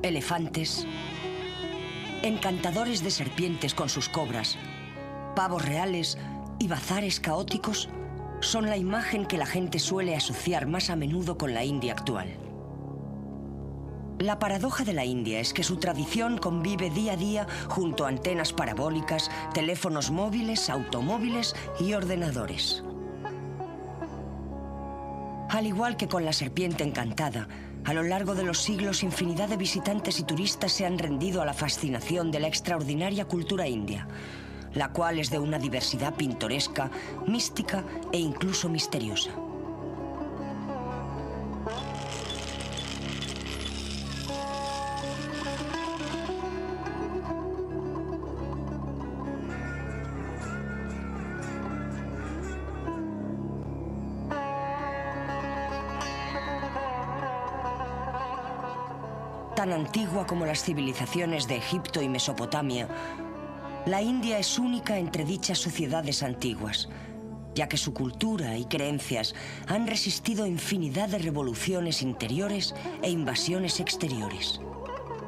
elefantes, encantadores de serpientes con sus cobras, pavos reales y bazares caóticos son la imagen que la gente suele asociar más a menudo con la India actual. La paradoja de la India es que su tradición convive día a día junto a antenas parabólicas, teléfonos móviles, automóviles y ordenadores. Al igual que con la serpiente encantada, a lo largo de los siglos infinidad de visitantes y turistas se han rendido a la fascinación de la extraordinaria cultura india, la cual es de una diversidad pintoresca, mística e incluso misteriosa. Tan antigua como las civilizaciones de Egipto y Mesopotamia, la India es única entre dichas sociedades antiguas, ya que su cultura y creencias han resistido infinidad de revoluciones interiores e invasiones exteriores.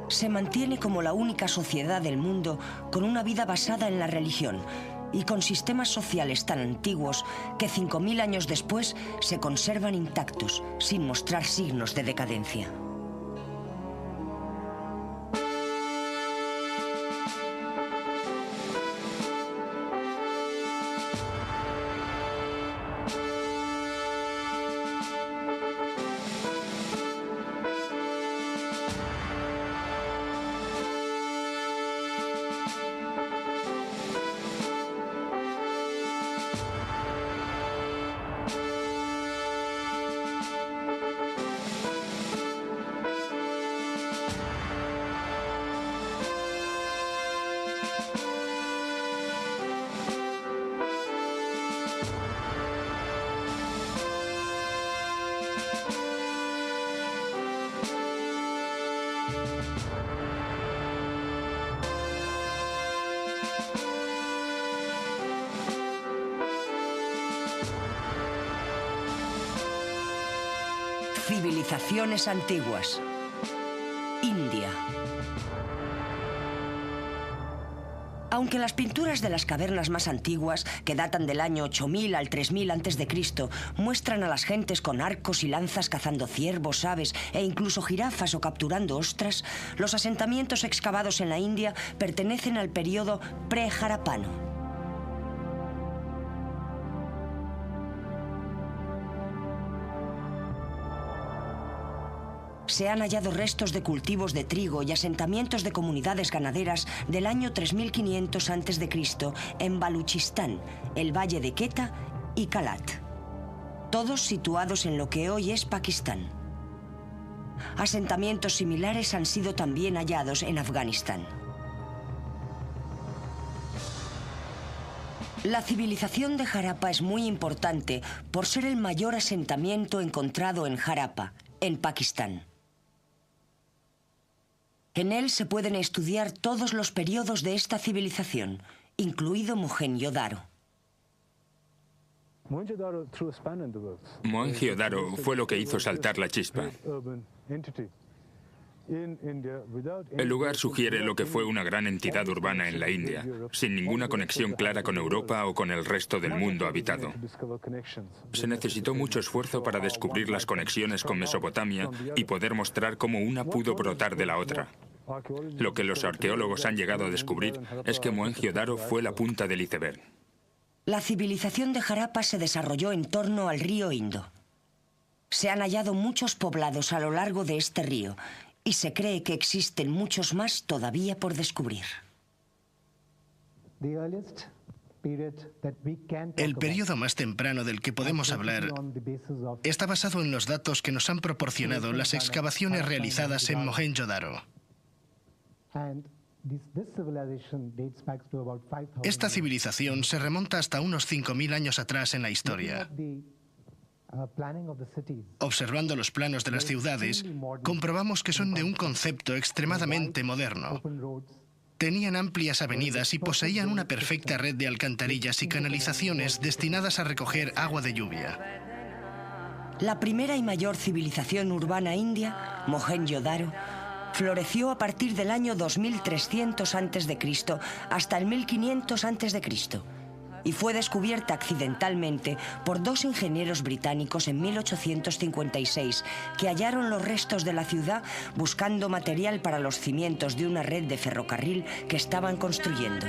Se mantiene como la única sociedad del mundo con una vida basada en la religión y con sistemas sociales tan antiguos que 5000 años después se conservan intactos, sin mostrar signos de decadencia. Civilizaciones antiguas. India. Aunque las pinturas de las cavernas más antiguas, que datan del año 8000 al 3000 a.C., muestran a las gentes con arcos y lanzas cazando ciervos, aves e incluso jirafas o capturando ostras, los asentamientos excavados en la India pertenecen al periodo pre-Harapano. Se han hallado restos de cultivos de trigo y asentamientos de comunidades ganaderas del año 3500 a.C. en Baluchistán, el valle de Quetta y Kalat, todos situados en lo que hoy es Pakistán. Asentamientos similares han sido también hallados en Afganistán. La civilización de Harappa es muy importante por ser el mayor asentamiento encontrado en Harappa, en Pakistán. En él se pueden estudiar todos los periodos de esta civilización, incluido Mohenjo-Daro. Mohenjo-Daro fue lo que hizo saltar la chispa. El lugar sugiere lo que fue una gran entidad urbana en la India, sin ninguna conexión clara con Europa o con el resto del mundo habitado. Se necesitó mucho esfuerzo para descubrir las conexiones con Mesopotamia y poder mostrar cómo una pudo brotar de la otra. Lo que los arqueólogos han llegado a descubrir es que Mohenjo-Daro fue la punta del iceberg. La civilización de Harappa se desarrolló en torno al río Indo. Se han hallado muchos poblados a lo largo de este río y se cree que existen muchos más todavía por descubrir. El periodo más temprano del que podemos hablar está basado en los datos que nos han proporcionado las excavaciones realizadas en Mohenjo-Daro. Esta civilización se remonta hasta unos 5000 años atrás en la historia. Observando los planos de las ciudades, comprobamos que son de un concepto extremadamente moderno. Tenían amplias avenidas y poseían una perfecta red de alcantarillas y canalizaciones destinadas a recoger agua de lluvia. La primera y mayor civilización urbana india, Mohenjo-Daro, floreció a partir del año 2300 a.C. hasta el 1500 a.C. y fue descubierta accidentalmente por dos ingenieros británicos en 1856 que hallaron los restos de la ciudad buscando material para los cimientos de una red de ferrocarril que estaban construyendo.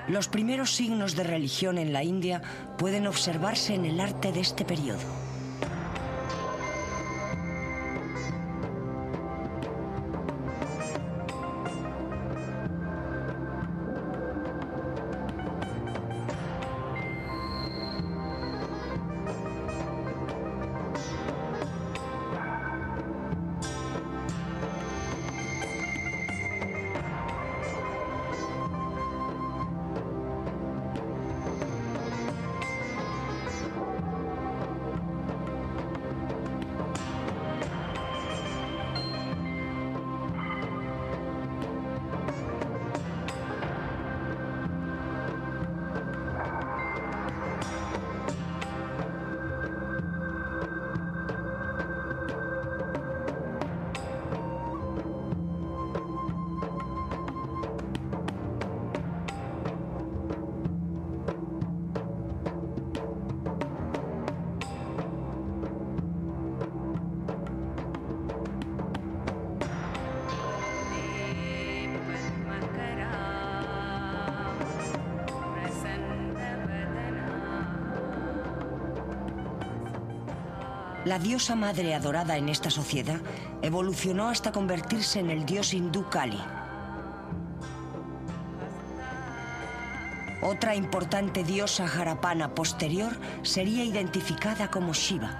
Los primeros signos de religión en la India pueden observarse en el arte de este periodo. La diosa madre adorada en esta sociedad evolucionó hasta convertirse en el dios hindú Kali. Otra importante diosa harapana posterior sería identificada como Shiva.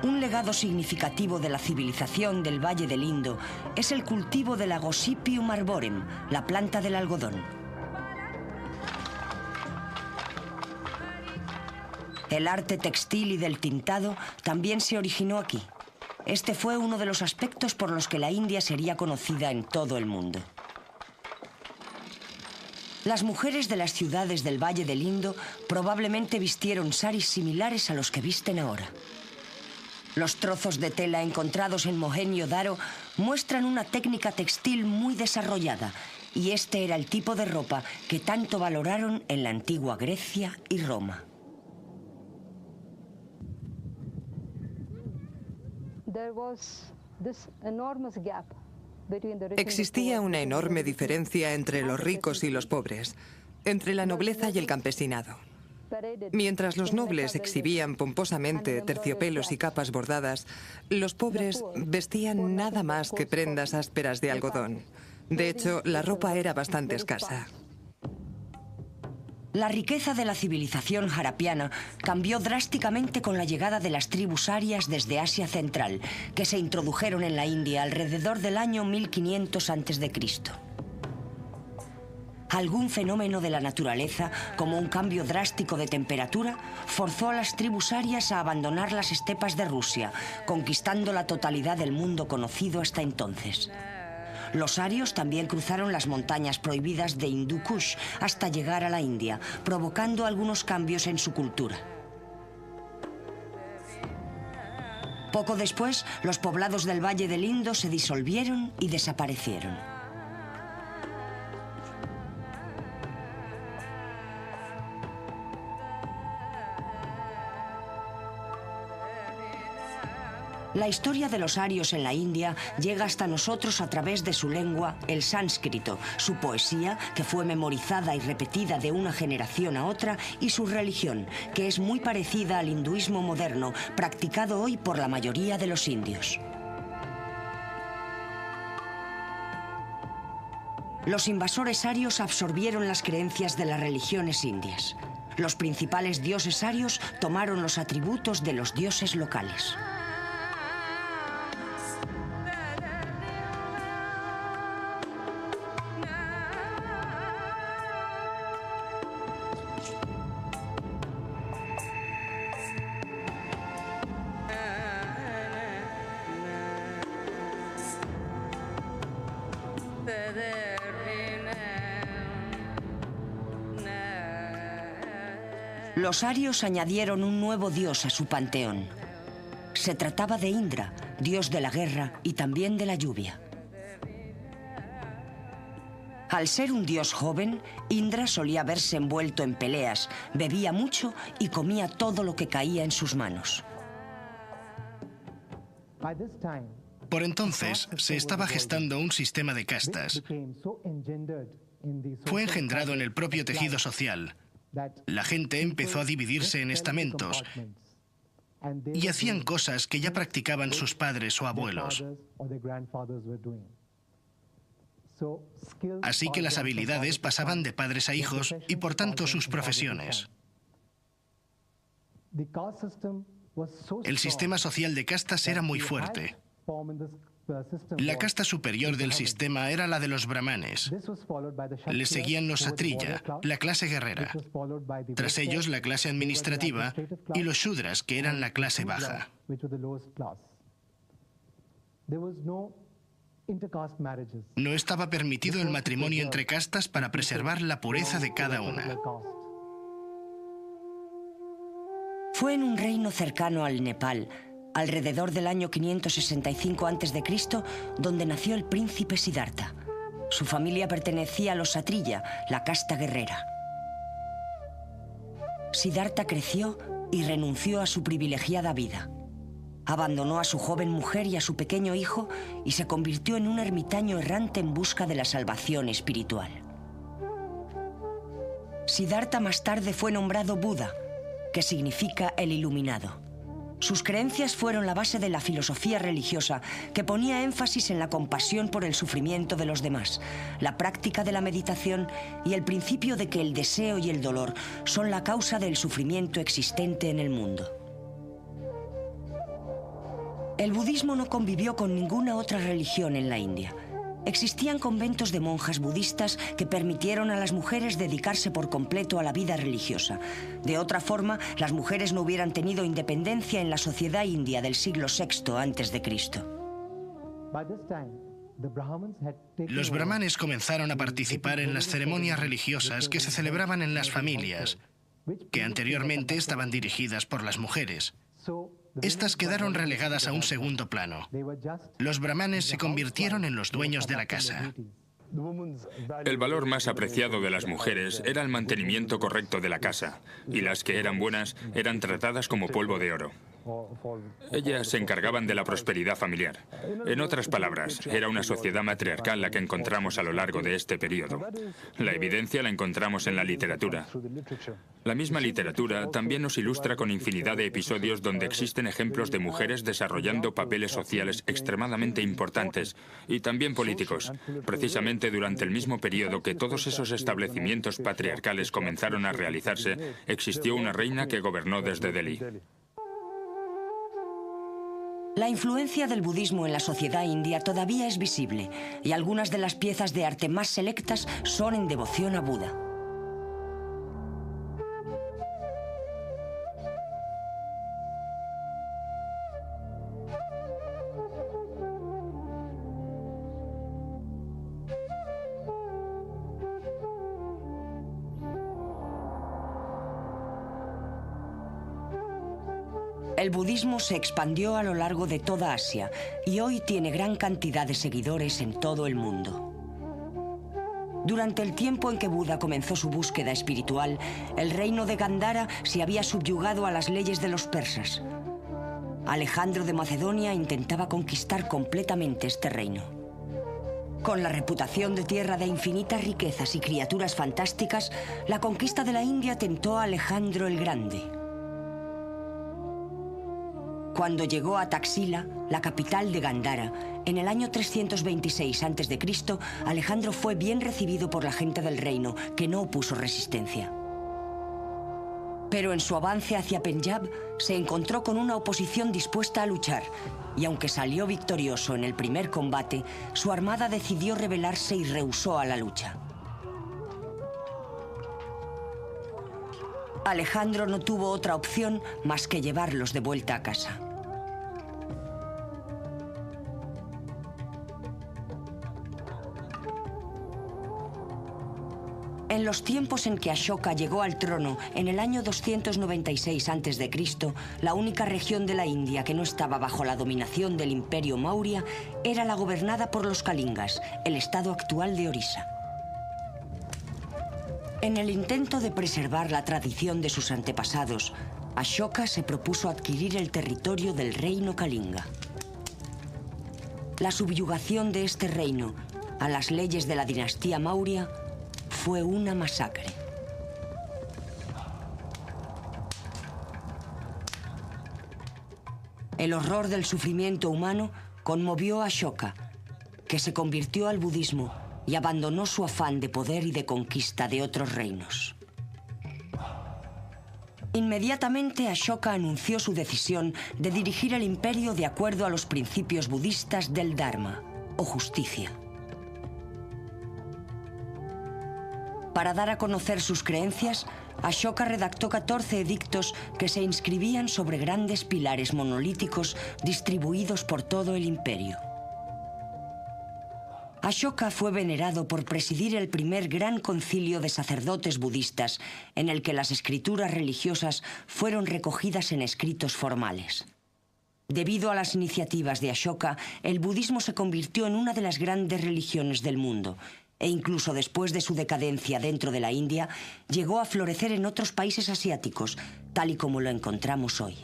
Un legado significativo de la civilización del Valle del Indo es el cultivo de la Gossypium arborem, la planta del algodón. El arte textil y del tintado también se originó aquí. Este fue uno de los aspectos por los que la India sería conocida en todo el mundo. Las mujeres de las ciudades del Valle del Indo probablemente vistieron saris similares a los que visten ahora. Los trozos de tela encontrados en Mohenjo-Daro muestran una técnica textil muy desarrollada, y este era el tipo de ropa que tanto valoraron en la antigua Grecia y Roma. Existía una enorme diferencia entre los ricos y los pobres, entre la nobleza y el campesinado. Mientras los nobles exhibían pomposamente terciopelos y capas bordadas, los pobres vestían nada más que prendas ásperas de algodón. De hecho, la ropa era bastante escasa. La riqueza de la civilización harapiana cambió drásticamente con la llegada de las tribus arias desde Asia Central, que se introdujeron en la India alrededor del año 1500 a.C. Algún fenómeno de la naturaleza, como un cambio drástico de temperatura, forzó a las tribus arias a abandonar las estepas de Rusia, conquistando la totalidad del mundo conocido hasta entonces. Los arios también cruzaron las montañas prohibidas de Hindu Kush hasta llegar a la India, provocando algunos cambios en su cultura. Poco después, los poblados del Valle del Indo se disolvieron y desaparecieron. La historia de los arios en la India llega hasta nosotros a través de su lengua, el sánscrito, su poesía, que fue memorizada y repetida de una generación a otra, y su religión, que es muy parecida al hinduismo moderno, practicado hoy por la mayoría de los indios. Los invasores arios absorbieron las creencias de las religiones indias. Los principales dioses arios tomaron los atributos de los dioses locales. Los arios añadieron un nuevo dios a su panteón. Se trataba de Indra, dios de la guerra y también de la lluvia. Al ser un dios joven, Indra solía verse envuelto en peleas, bebía mucho y comía todo lo que caía en sus manos. Por entonces, se estaba gestando un sistema de castas. Fue engendrado en el propio tejido social. La gente empezó a dividirse en estamentos y hacían cosas que ya practicaban sus padres o abuelos. Así que las habilidades pasaban de padres a hijos y por tanto sus profesiones. El sistema social de castas era muy fuerte. La casta superior del sistema era la de los brahmanes. Le seguían los satriya, la clase guerrera. Tras ellos, la clase administrativa y los shudras, que eran la clase baja. No estaba permitido el matrimonio entre castas para preservar la pureza de cada una. Fue en un reino cercano al Nepal, alrededor del año 565 a.C., donde nació el príncipe Siddhartha. Su familia pertenecía a los satriya, la casta guerrera. Siddhartha creció y renunció a su privilegiada vida. Abandonó a su joven mujer y a su pequeño hijo y se convirtió en un ermitaño errante en busca de la salvación espiritual. Siddhartha más tarde fue nombrado Buda, que significa el iluminado. Sus creencias fueron la base de la filosofía religiosa, que ponía énfasis en la compasión por el sufrimiento de los demás, la práctica de la meditación y el principio de que el deseo y el dolor son la causa del sufrimiento existente en el mundo. El budismo no convivió con ninguna otra religión en la India. Existían conventos de monjas budistas que permitieron a las mujeres dedicarse por completo a la vida religiosa. De otra forma, las mujeres no hubieran tenido independencia en la sociedad india del siglo VI a.C. Los brahmanes comenzaron a participar en las ceremonias religiosas que se celebraban en las familias, que anteriormente estaban dirigidas por las mujeres. Estas quedaron relegadas a un segundo plano. Los brahmanes se convirtieron en los dueños de la casa. El valor más apreciado de las mujeres era el mantenimiento correcto de la casa, y las que eran buenas eran tratadas como polvo de oro. Ellas se encargaban de la prosperidad familiar. En otras palabras, era una sociedad matriarcal la que encontramos a lo largo de este periodo. La evidencia la encontramos en la literatura. La misma literatura también nos ilustra con infinidad de episodios donde existen ejemplos de mujeres desarrollando papeles sociales extremadamente importantes y también políticos. Precisamente durante el mismo periodo que todos esos establecimientos patriarcales comenzaron a realizarse, existió una reina que gobernó desde Delhi. La influencia del budismo en la sociedad india todavía es visible y algunas de las piezas de arte más selectas son en devoción a Buda. El budismo se expandió a lo largo de toda Asia y hoy tiene gran cantidad de seguidores en todo el mundo. Durante el tiempo en que Buda comenzó su búsqueda espiritual, el reino de Gandhara se había subyugado a las leyes de los persas. Alejandro de Macedonia intentaba conquistar completamente este reino. Con la reputación de tierra de infinitas riquezas y criaturas fantásticas, la conquista de la India tentó a Alejandro el Grande. Cuando llegó a Taxila, la capital de Gandhara, en el año 326 a.C., Alejandro fue bien recibido por la gente del reino, que no opuso resistencia. Pero en su avance hacia Penyab se encontró con una oposición dispuesta a luchar, y aunque salió victorioso en el primer combate, su armada decidió rebelarse y rehusó a la lucha. Alejandro no tuvo otra opción más que llevarlos de vuelta a casa. En los tiempos en que Ashoka llegó al trono, en el año 296 a.C., la única región de la India que no estaba bajo la dominación del Imperio Maurya era la gobernada por los Kalingas, el estado actual de Orissa. En el intento de preservar la tradición de sus antepasados, Ashoka se propuso adquirir el territorio del reino Kalinga. La subyugación de este reino a las leyes de la dinastía Maurya fue una masacre. El horror del sufrimiento humano conmovió a Ashoka, que se convirtió al budismo y abandonó su afán de poder y de conquista de otros reinos. Inmediatamente Ashoka anunció su decisión de dirigir el imperio de acuerdo a los principios budistas del Dharma, o justicia. Para dar a conocer sus creencias, Ashoka redactó 14 edictos que se inscribían sobre grandes pilares monolíticos distribuidos por todo el imperio. Ashoka fue venerado por presidir el primer gran concilio de sacerdotes budistas, en el que las escrituras religiosas fueron recogidas en escritos formales. Debido a las iniciativas de Ashoka, el budismo se convirtió en una de las grandes religiones del mundo, e incluso después de su decadencia dentro de la India, llegó a florecer en otros países asiáticos, tal y como lo encontramos hoy.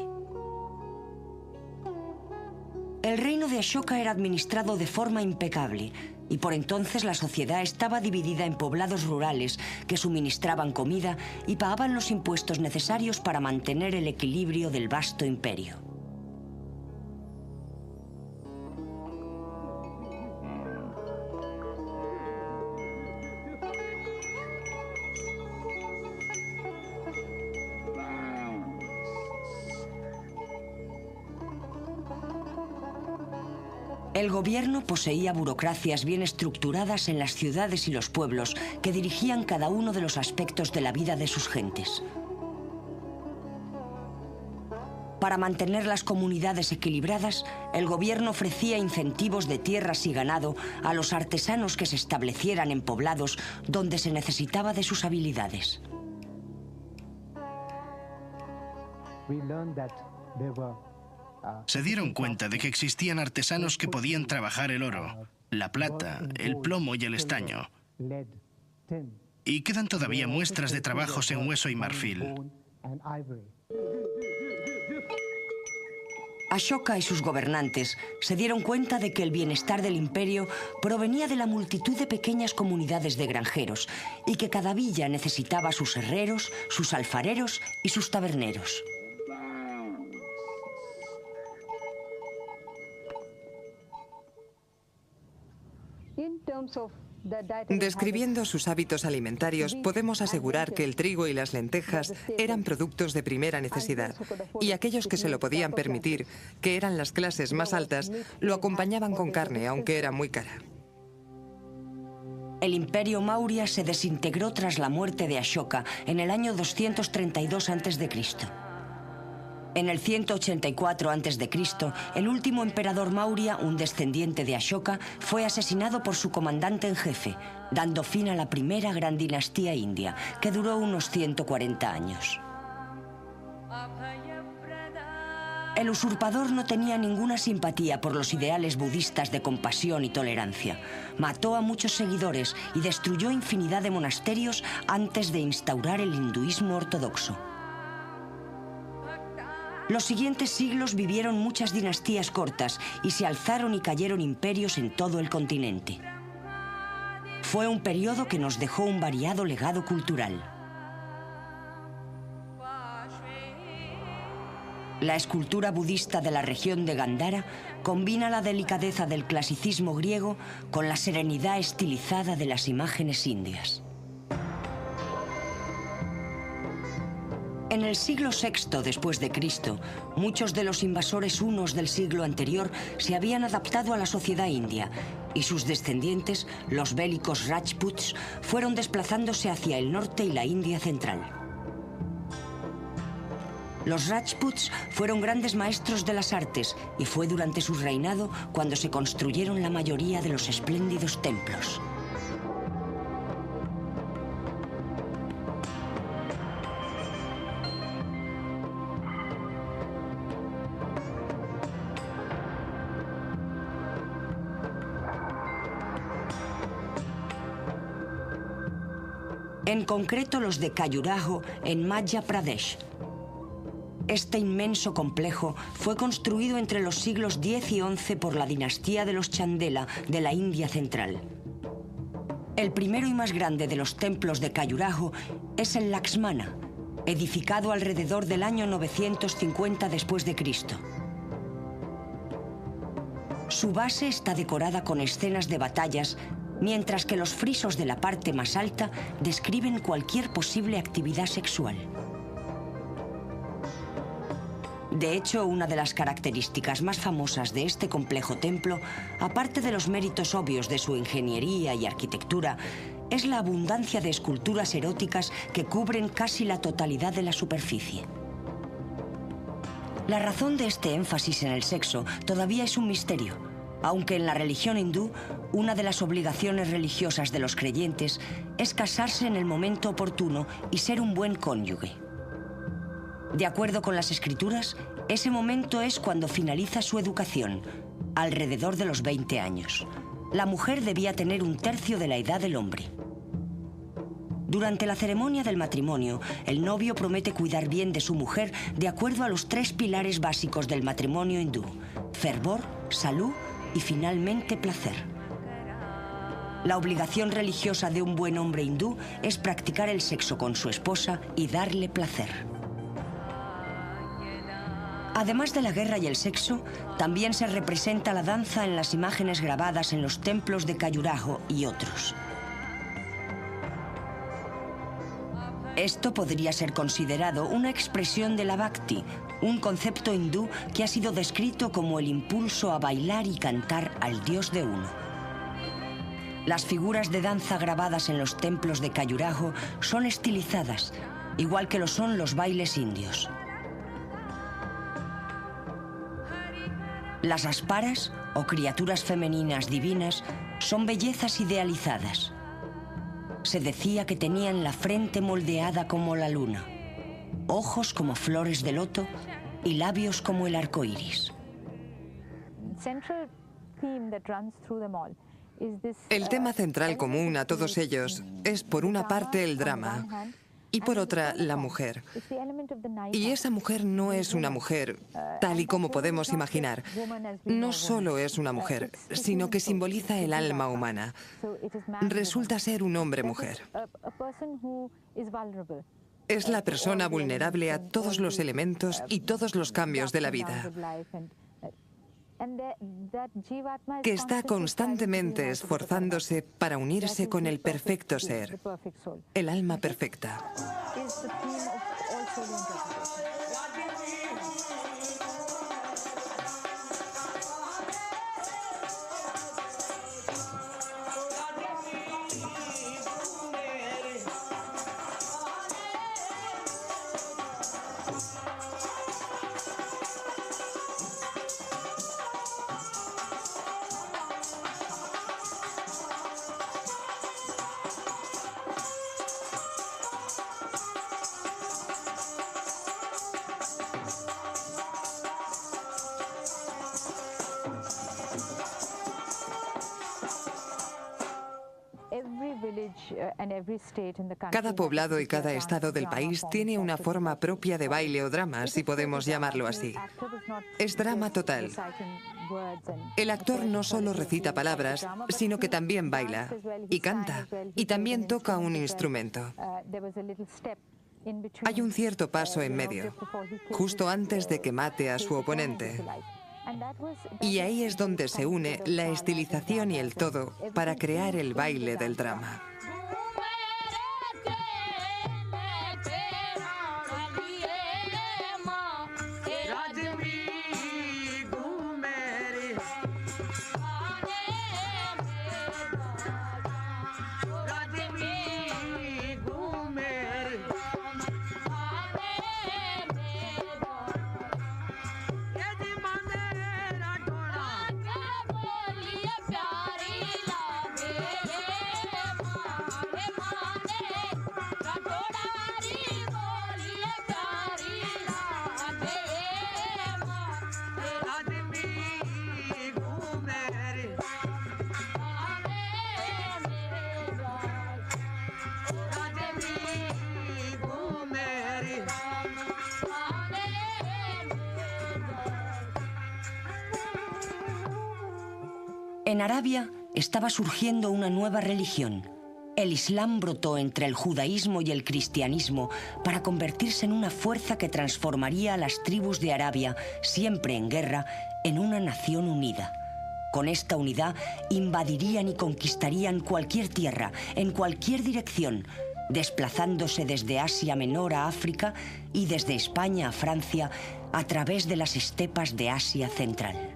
El reino de Ashoka era administrado de forma impecable, y por entonces la sociedad estaba dividida en poblados rurales que suministraban comida y pagaban los impuestos necesarios para mantener el equilibrio del vasto imperio. El gobierno poseía burocracias bien estructuradas en las ciudades y los pueblos que dirigían cada uno de los aspectos de la vida de sus gentes. Para mantener las comunidades equilibradas, el gobierno ofrecía incentivos de tierras y ganado a los artesanos que se establecieran en poblados donde se necesitaba de sus habilidades. Se dieron cuenta de que existían artesanos que podían trabajar el oro, la plata, el plomo y el estaño. Y quedan todavía muestras de trabajos en hueso y marfil. Ashoka y sus gobernantes se dieron cuenta de que el bienestar del imperio provenía de la multitud de pequeñas comunidades de granjeros y que cada villa necesitaba sus herreros, sus alfareros y sus taberneros. Describiendo sus hábitos alimentarios, podemos asegurar que el trigo y las lentejas eran productos de primera necesidad, y aquellos que se lo podían permitir, que eran las clases más altas, lo acompañaban con carne, aunque era muy cara. El imperio Maurya se desintegró tras la muerte de Ashoka en el año 232 a.C. En el 184 a.C., el último emperador Maurya, un descendiente de Ashoka, fue asesinado por su comandante en jefe, dando fin a la primera gran dinastía india, que duró unos 140 años. El usurpador no tenía ninguna simpatía por los ideales budistas de compasión y tolerancia. Mató a muchos seguidores y destruyó infinidad de monasterios antes de instaurar el hinduismo ortodoxo. Los siguientes siglos vivieron muchas dinastías cortas y se alzaron y cayeron imperios en todo el continente. Fue un periodo que nos dejó un variado legado cultural. La escultura budista de la región de Gandhara combina la delicadeza del clasicismo griego con la serenidad estilizada de las imágenes indias. En el siglo VI después de Cristo, muchos de los invasores hunos del siglo anterior se habían adaptado a la sociedad india y sus descendientes, los bélicos Rajputs, fueron desplazándose hacia el norte y la India central. Los Rajputs fueron grandes maestros de las artes y fue durante su reinado cuando se construyeron la mayoría de los espléndidos templos. en concreto los de Khajuraho en Madhya Pradesh. Este inmenso complejo fue construido entre los siglos X y XI por la dinastía de los Chandela de la India central. El primero y más grande de los templos de Khajuraho es el Laxmana, edificado alrededor del año 950 después de Cristo. Su base está decorada con escenas de batallas, mientras que los frisos de la parte más alta describen cualquier posible actividad sexual. De hecho, una de las características más famosas de este complejo templo, aparte de los méritos obvios de su ingeniería y arquitectura, es la abundancia de esculturas eróticas que cubren casi la totalidad de la superficie. La razón de este énfasis en el sexo todavía es un misterio, aunque en la religión hindú, una de las obligaciones religiosas de los creyentes es casarse en el momento oportuno y ser un buen cónyuge. De acuerdo con las escrituras, ese momento es cuando finaliza su educación, alrededor de los 20 años. La mujer debía tener un tercio de la edad del hombre. Durante la ceremonia del matrimonio, el novio promete cuidar bien de su mujer de acuerdo a los 3 pilares básicos del matrimonio hindú: fervor, salud y finalmente placer. La obligación religiosa de un buen hombre hindú es practicar el sexo con su esposa y darle placer. Además de la guerra y el sexo, también se representa la danza en las imágenes grabadas en los templos de Khajuraho y otros. Esto podría ser considerado una expresión de la Bhakti, un concepto hindú que ha sido descrito como el impulso a bailar y cantar al Dios de uno. Las figuras de danza grabadas en los templos de Khajuraho son estilizadas, igual que lo son los bailes indios. Las asparas, o criaturas femeninas divinas, son bellezas idealizadas. Se decía que tenían la frente moldeada como la luna, ojos como flores de loto y labios como el arco iris. El tema central común a todos ellos es, por una parte, el drama y por otra, la mujer. Y esa mujer no es una mujer tal y como podemos imaginar. No solo es una mujer, sino que simboliza el alma humana. Resulta ser un hombre-mujer. Es la persona vulnerable a todos los elementos y todos los cambios de la vida, que está constantemente esforzándose para unirse con el perfecto ser, el alma perfecta. Cada poblado y cada estado del país tiene una forma propia de baile o drama, si podemos llamarlo así. Es drama total. El actor no solo recita palabras, sino que también baila y canta, y también toca un instrumento. Hay un cierto paso en medio, justo antes de que mate a su oponente. Y ahí es donde se une la estilización y el todo para crear el baile del drama. En Arabia estaba surgiendo una nueva religión. El Islam brotó entre el judaísmo y el cristianismo para convertirse en una fuerza que transformaría a las tribus de Arabia, siempre en guerra, en una nación unida. Con esta unidad invadirían y conquistarían cualquier tierra, en cualquier dirección, desplazándose desde Asia Menor a África y desde España a Francia a través de las estepas de Asia Central.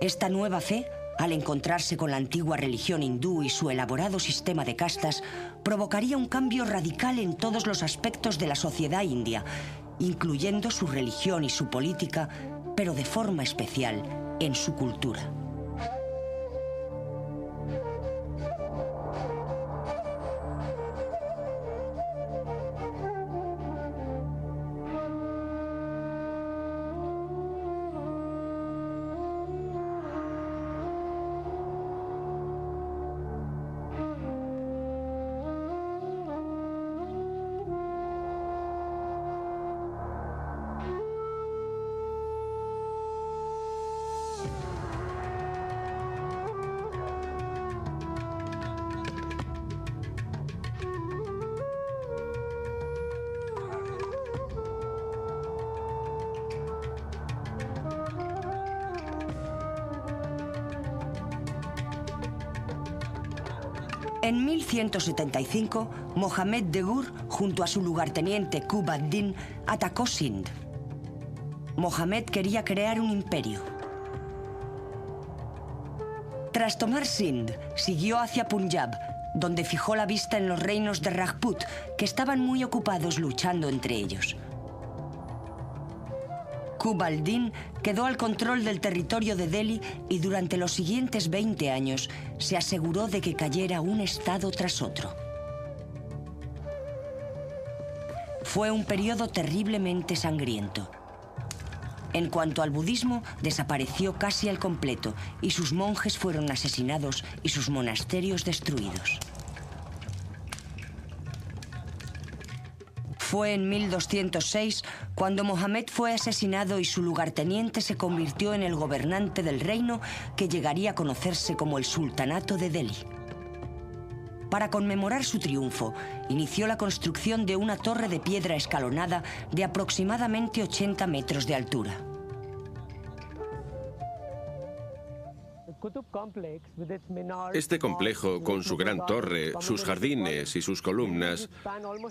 Esta nueva fe, al encontrarse con la antigua religión hindú y su elaborado sistema de castas, provocaría un cambio radical en todos los aspectos de la sociedad india, incluyendo su religión y su política, pero de forma especial en su cultura. En 1175, Mohammed de Gur, junto a su lugarteniente Qutb ad-Din, atacó Sind. Mohammed quería crear un imperio. Tras tomar Sind, siguió hacia Punjab, donde fijó la vista en los reinos de Rajput, que estaban muy ocupados luchando entre ellos. Qutb ad-Din quedó al control del territorio de Delhi y durante los siguientes 20 años se aseguró de que cayera un estado tras otro. Fue un periodo terriblemente sangriento. En cuanto al budismo, desapareció casi al completo y sus monjes fueron asesinados y sus monasterios destruidos. Fue en 1206 cuando Mohammed fue asesinado y su lugarteniente se convirtió en el gobernante del reino que llegaría a conocerse como el Sultanato de Delhi. Para conmemorar su triunfo, inició la construcción de una torre de piedra escalonada de aproximadamente 80 metros de altura. Este complejo, con su gran torre, sus jardines y sus columnas,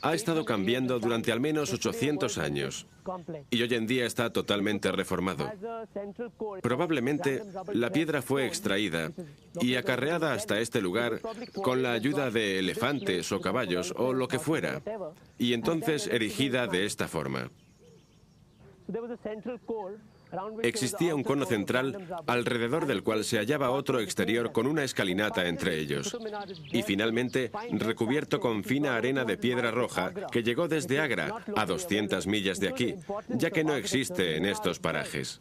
ha estado cambiando durante al menos 800 años y hoy en día está totalmente reformado. Probablemente la piedra fue extraída y acarreada hasta este lugar con la ayuda de elefantes o caballos o lo que fuera, y entonces erigida de esta forma. Existía un cono central alrededor del cual se hallaba otro exterior con una escalinata entre ellos. Y finalmente, recubierto con fina arena de piedra roja que llegó desde Agra, a 200 millas de aquí, ya que no existe en estos parajes.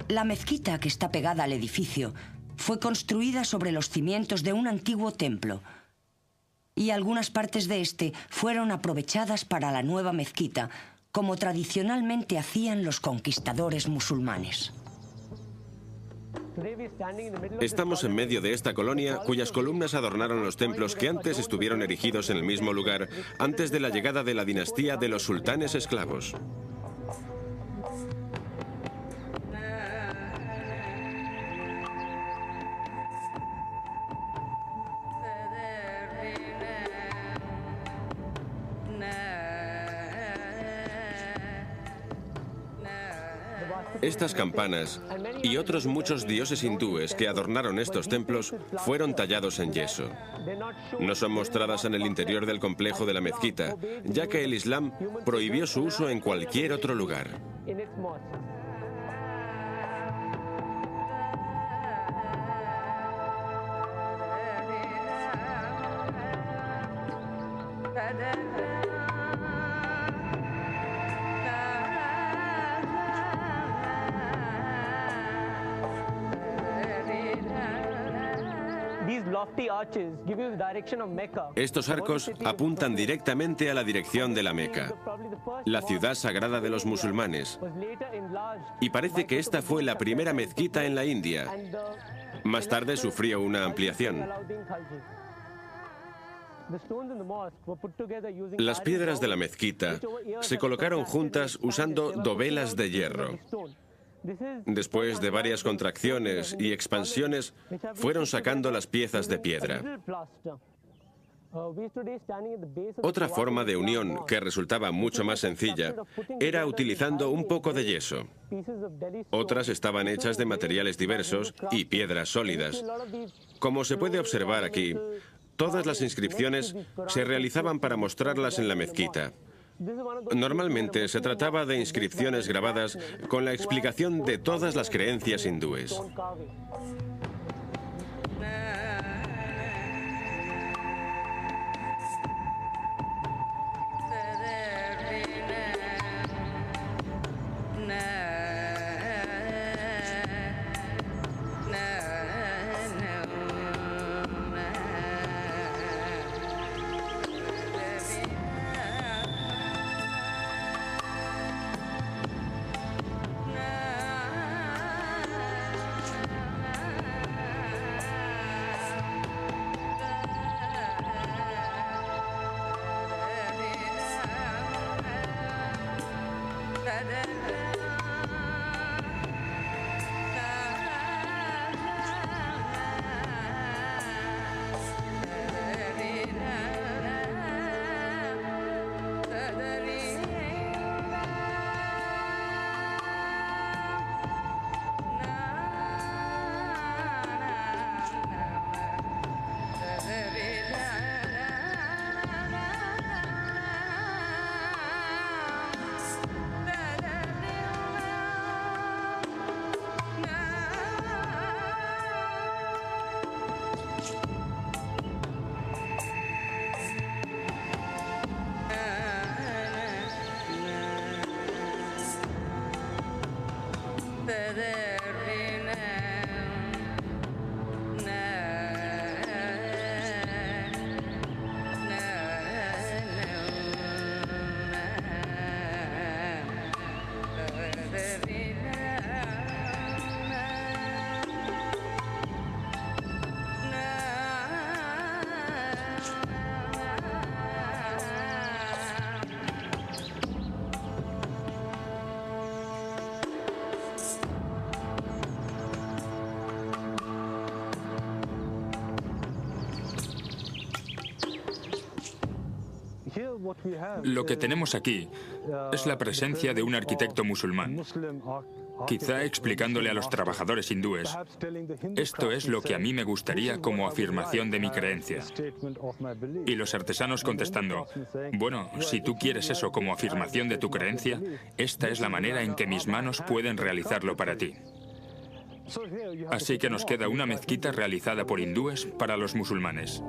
La mezquita, que está pegada al edificio, fue construida sobre los cimientos de un antiguo templo y algunas partes de este fueron aprovechadas para la nueva mezquita, como tradicionalmente hacían los conquistadores musulmanes. Estamos en medio de esta colonia cuyas columnas adornaron los templos que antes estuvieron erigidos en el mismo lugar antes de la llegada de la dinastía de los sultanes esclavos. Estas campanas y otros muchos dioses hindúes que adornaron estos templos fueron tallados en yeso. No son mostradas en el interior del complejo de la mezquita, ya que el Islam prohibió su uso en cualquier otro lugar. Estos arcos apuntan directamente a la dirección de la Meca, la ciudad sagrada de los musulmanes, y parece que esta fue la primera mezquita en la India. Más tarde sufrió una ampliación. Las piedras de la mezquita se colocaron juntas usando dovelas de hierro. Después de varias contracciones y expansiones, fueron sacando las piezas de piedra. Otra forma de unión, que resultaba mucho más sencilla, era utilizando un poco de yeso. Otras estaban hechas de materiales diversos y piedras sólidas. Como se puede observar aquí, todas las inscripciones se realizaban para mostrarlas en la mezquita. Normalmente se trataba de inscripciones grabadas con la explicación de todas las creencias hindúes. Lo que tenemos aquí es la presencia de un arquitecto musulmán, quizá explicándole a los trabajadores hindúes: esto es lo que a mí me gustaría como afirmación de mi creencia. Y los artesanos contestando: bueno, si tú quieres eso como afirmación de tu creencia, esta es la manera en que mis manos pueden realizarlo para ti. Así que nos queda una mezquita realizada por hindúes para los musulmanes.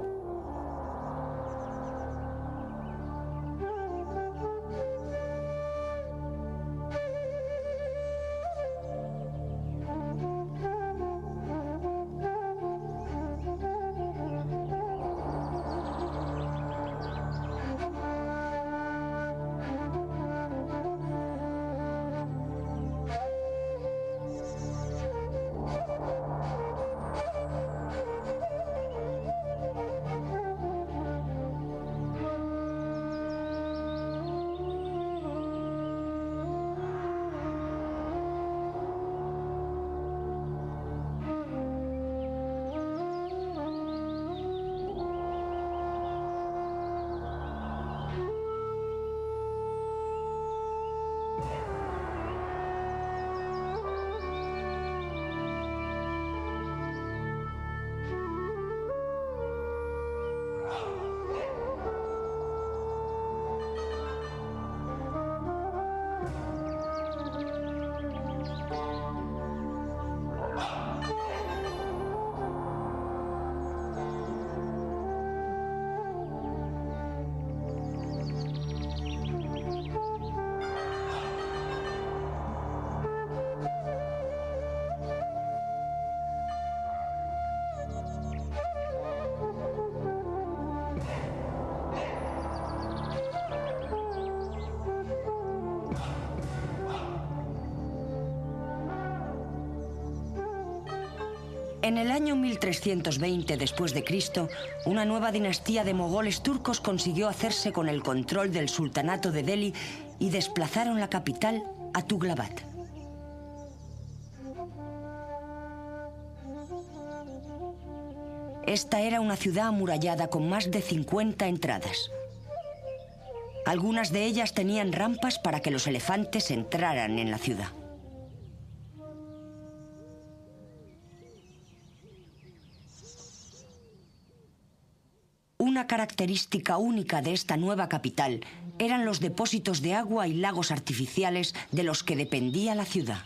En el año 1320 después de Cristo, una nueva dinastía de mogoles turcos consiguió hacerse con el control del sultanato de Delhi y desplazaron la capital a Tughlabad. Esta era una ciudad amurallada con más de 50 entradas. Algunas de ellas tenían rampas para que los elefantes entraran en la ciudad. Una característica única de esta nueva capital eran los depósitos de agua y lagos artificiales de los que dependía la ciudad.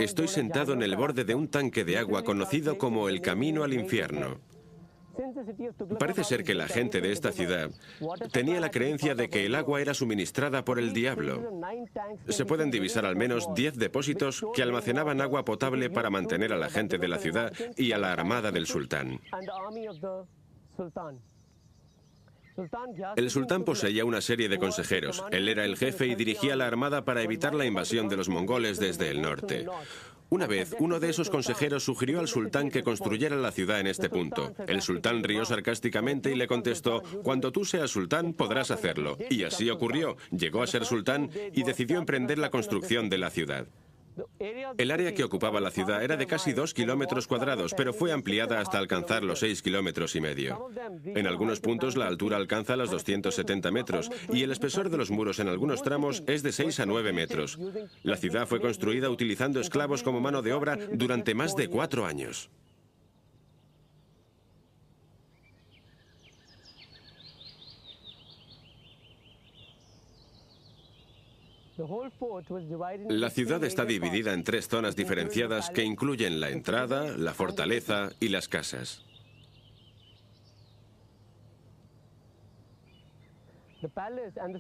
Estoy sentado en el borde de un tanque de agua conocido como el Camino al Infierno. Parece ser que la gente de esta ciudad tenía la creencia de que el agua era suministrada por el diablo. Se pueden divisar al menos 10 depósitos que almacenaban agua potable para mantener a la gente de la ciudad y a la armada del sultán. El sultán poseía una serie de consejeros. Él era el jefe y dirigía la armada para evitar la invasión de los mongoles desde el norte. Una vez, uno de esos consejeros sugirió al sultán que construyera la ciudad en este punto. El sultán rió sarcásticamente y le contestó: «Cuando tú seas sultán, podrás hacerlo». Y así ocurrió. Llegó a ser sultán y decidió emprender la construcción de la ciudad. El área que ocupaba la ciudad era de casi 2 kilómetros cuadrados, pero fue ampliada hasta alcanzar los 6,5 kilómetros. En algunos puntos la altura alcanza los 270 metros y el espesor de los muros en algunos tramos es de 6 a 9 metros. La ciudad fue construida utilizando esclavos como mano de obra durante más de 4 años. La ciudad está dividida en 3 zonas diferenciadas que incluyen la entrada, la fortaleza y las casas.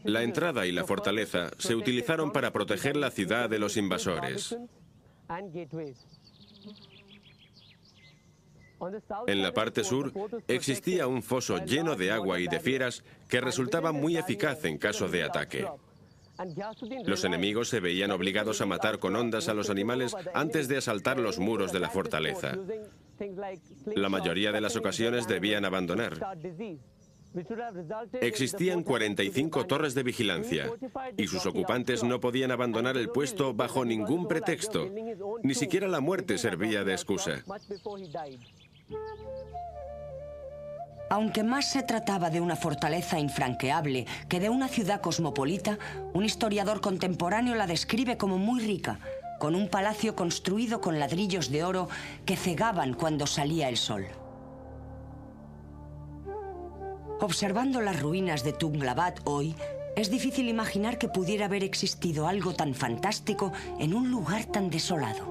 La entrada y la fortaleza se utilizaron para proteger la ciudad de los invasores. En la parte sur existía un foso lleno de agua y de fieras que resultaba muy eficaz en caso de ataque. Los enemigos se veían obligados a matar con ondas a los animales antes de asaltar los muros de la fortaleza. La mayoría de las ocasiones debían abandonar. Existían 45 torres de vigilancia y sus ocupantes no podían abandonar el puesto bajo ningún pretexto. Ni siquiera la muerte servía de excusa. Aunque más se trataba de una fortaleza infranqueable que de una ciudad cosmopolita, un historiador contemporáneo la describe como muy rica, con un palacio construido con ladrillos de oro que cegaban cuando salía el sol. Observando las ruinas de Tughlabad hoy, es difícil imaginar que pudiera haber existido algo tan fantástico en un lugar tan desolado.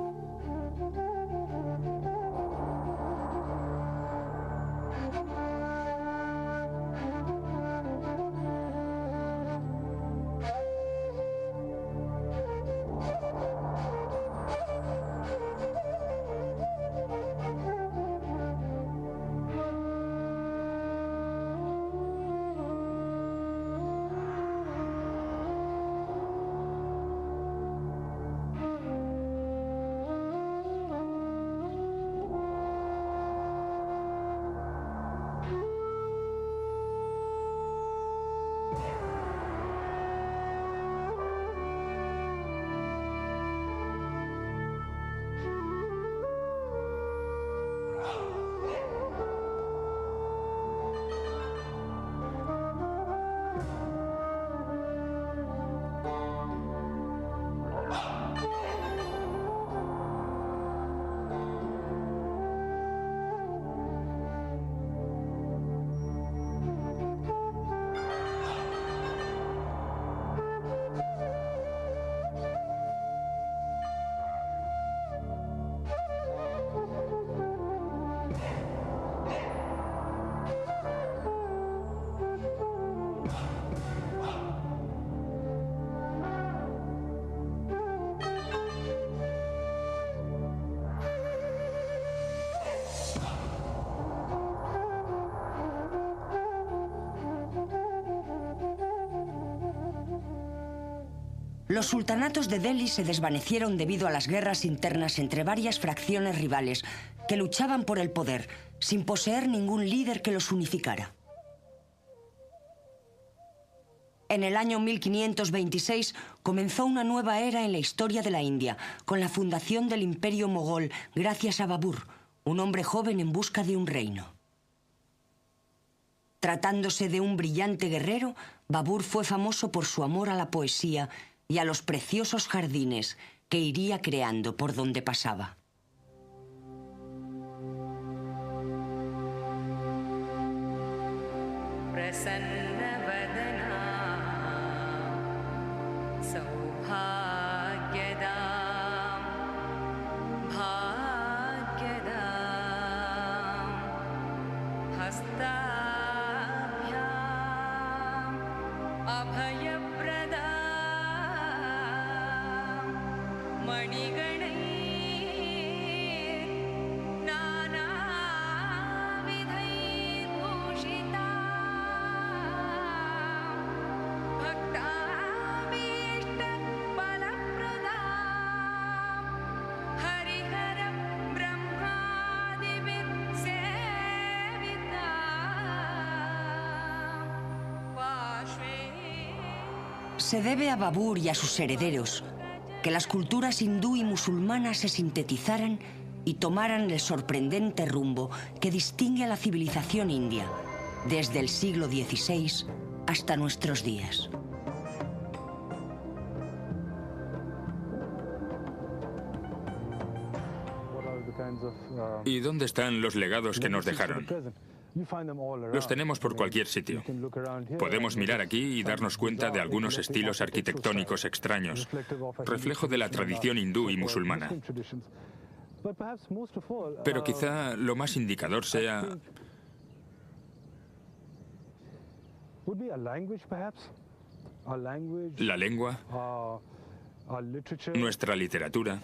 Los sultanatos de Delhi se desvanecieron debido a las guerras internas entre varias fracciones rivales que luchaban por el poder, sin poseer ningún líder que los unificara. En el año 1526 comenzó una nueva era en la historia de la India, con la fundación del Imperio Mogol gracias a Babur, un hombre joven en busca de un reino. Tratándose de un brillante guerrero, Babur fue famoso por su amor a la poesía y a los preciosos jardines que iría creando por donde pasaba. Se debe a Babur y a sus herederos que las culturas hindú y musulmana se sintetizaran y tomaran el sorprendente rumbo que distingue a la civilización india desde el siglo XVI hasta nuestros días. ¿Y dónde están los legados que nos dejaron? Los tenemos por cualquier sitio. Podemos mirar aquí y darnos cuenta de algunos estilos arquitectónicos extraños, reflejo de la tradición hindú y musulmana. Pero quizá lo más indicador sea la lengua, nuestra literatura,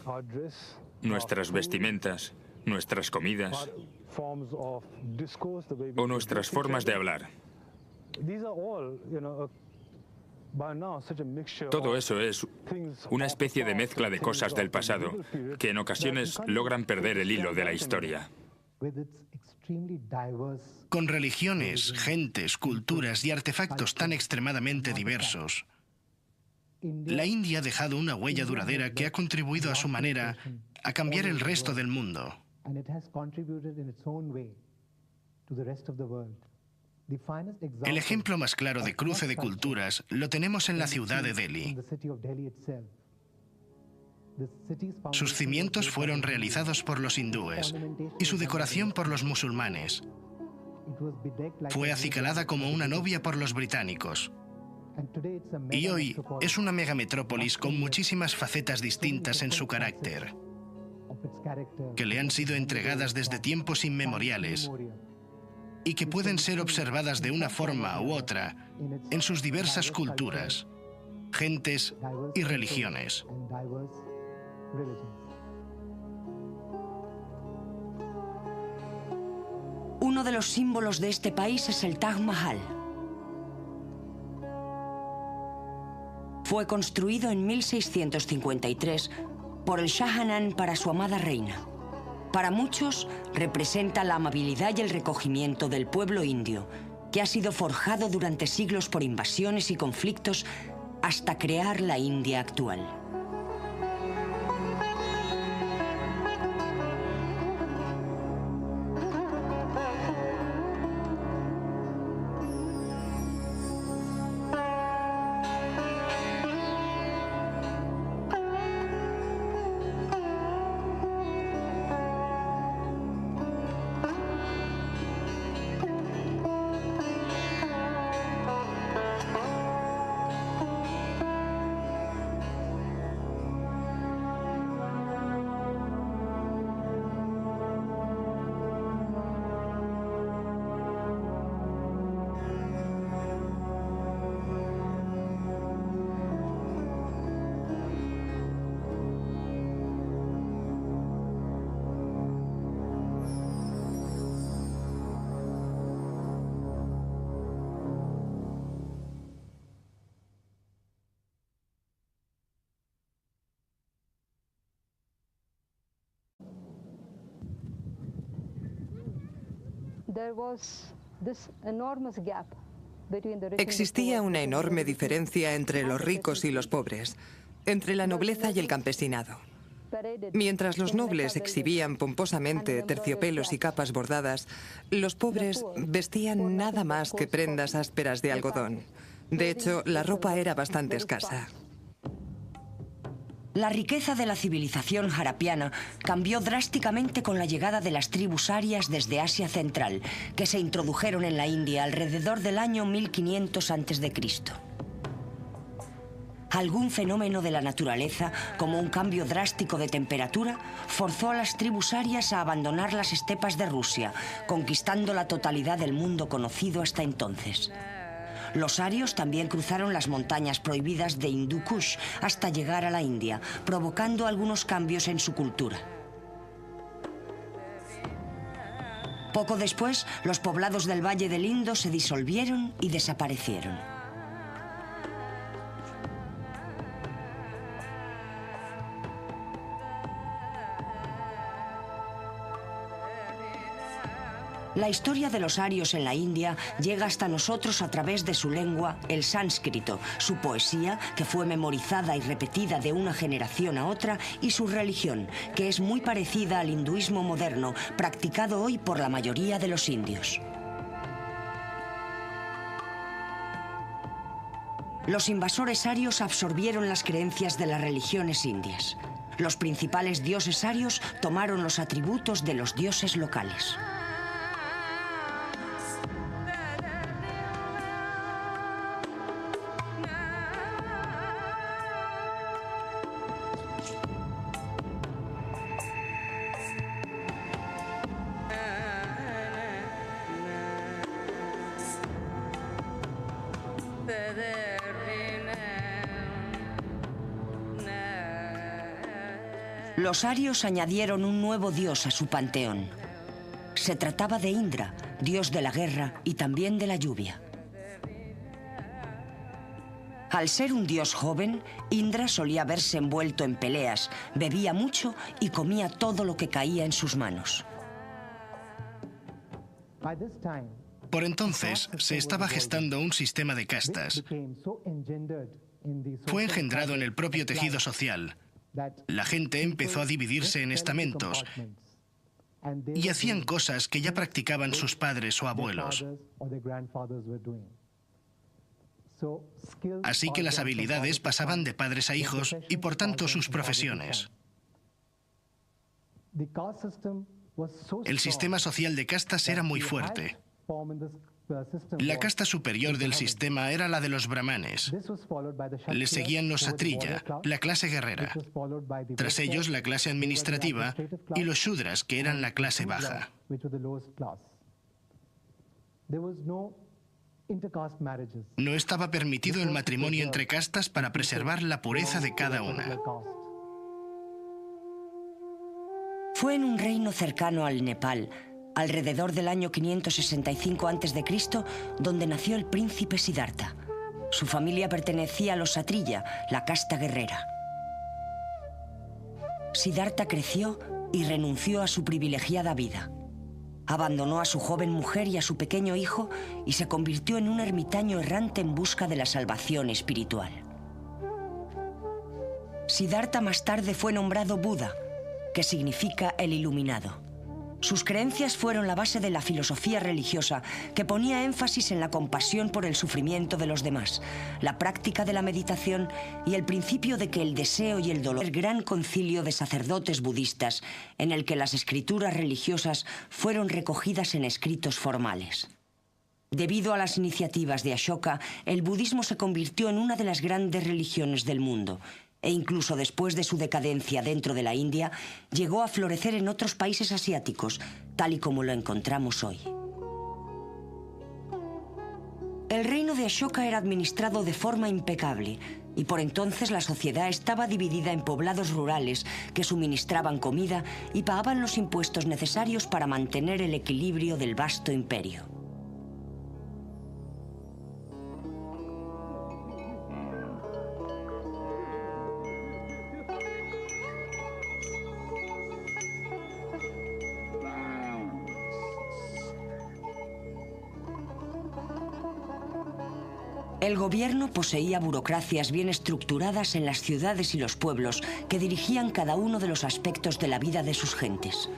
nuestras vestimentas, nuestras comidas o nuestras formas de hablar. Todo eso es una especie de mezcla de cosas del pasado que en ocasiones logran perder el hilo de la historia. Con religiones, gentes, culturas y artefactos tan extremadamente diversos, la India ha dejado una huella duradera que ha contribuido a su manera a cambiar el resto del mundo. El ejemplo más claro de cruce de culturas lo tenemos en la ciudad de Delhi. Sus cimientos fueron realizados por los hindúes y su decoración por los musulmanes. Fue acicalada como una novia por los británicos. Y hoy es una megametrópolis con muchísimas facetas distintas en su carácter, que le han sido entregadas desde tiempos inmemoriales y que pueden ser observadas de una forma u otra en sus diversas culturas, gentes y religiones. Uno de los símbolos de este país es el Taj Mahal. Fue construido en 1653 por el Shah Jahan para su amada reina. Para muchos, representa la amabilidad y el recogimiento del pueblo indio, que ha sido forjado durante siglos por invasiones y conflictos hasta crear la India actual. Existía una enorme diferencia entre los ricos y los pobres, entre la nobleza y el campesinado. Mientras los nobles exhibían pomposamente terciopelos y capas bordadas, los pobres vestían nada más que prendas ásperas de algodón. De hecho, la ropa era bastante escasa. La riqueza de la civilización harapiana cambió drásticamente con la llegada de las tribus arias desde Asia Central, que se introdujeron en la India alrededor del año 1500 a.C. Algún fenómeno de la naturaleza, como un cambio drástico de temperatura, forzó a las tribus arias a abandonar las estepas de Rusia, conquistando la totalidad del mundo conocido hasta entonces. Los arios también cruzaron las montañas prohibidas de Hindu Kush hasta llegar a la India, provocando algunos cambios en su cultura. Poco después, los poblados del Valle del Indo se disolvieron y desaparecieron. La historia de los arios en la India llega hasta nosotros a través de su lengua, el sánscrito, su poesía, que fue memorizada y repetida de una generación a otra, y su religión, que es muy parecida al hinduismo moderno, practicado hoy por la mayoría de los indios. Los invasores arios absorbieron las creencias de las religiones indias. Los principales dioses arios tomaron los atributos de los dioses locales. Los arios añadieron un nuevo dios a su panteón. Se trataba de Indra, dios de la guerra y también de la lluvia. Al ser un dios joven, Indra solía verse envuelto en peleas, bebía mucho y comía todo lo que caía en sus manos. Por entonces, se estaba gestando un sistema de castas. Fue engendrado en el propio tejido social. La gente empezó a dividirse en estamentos y hacían cosas que ya practicaban sus padres o abuelos. Así que las habilidades pasaban de padres a hijos y por tanto sus profesiones. El sistema social de castas era muy fuerte. La casta superior del sistema era la de los brahmanes. Le seguían los satriya, la clase guerrera. Tras ellos, la clase administrativa y los shudras, que eran la clase baja. No estaba permitido el matrimonio entre castas para preservar la pureza de cada una. Fue en un reino cercano al Nepal, alrededor del año 565 a.C., donde nació el príncipe Siddhartha. Su familia pertenecía a los satriya, la casta guerrera. Siddhartha creció y renunció a su privilegiada vida. Abandonó a su joven mujer y a su pequeño hijo y se convirtió en un ermitaño errante en busca de la salvación espiritual. Siddhartha más tarde fue nombrado Buda, que significa el iluminado. Sus creencias fueron la base de la filosofía religiosa, que ponía énfasis en la compasión por el sufrimiento de los demás, la práctica de la meditación y el principio de que el deseo y el dolor... El gran concilio de sacerdotes budistas, en el que las escrituras religiosas fueron recogidas en escritos formales. Debido a las iniciativas de Ashoka, el budismo se convirtió en una de las grandes religiones del mundo, e incluso después de su decadencia dentro de la India, llegó a florecer en otros países asiáticos, tal y como lo encontramos hoy. El reino de Ashoka era administrado de forma impecable, y por entonces la sociedad estaba dividida en poblados rurales que suministraban comida y pagaban los impuestos necesarios para mantener el equilibrio del vasto imperio. El gobierno poseía burocracias bien estructuradas en las ciudades y los pueblos que dirigían cada uno de los aspectos de la vida de sus gentes.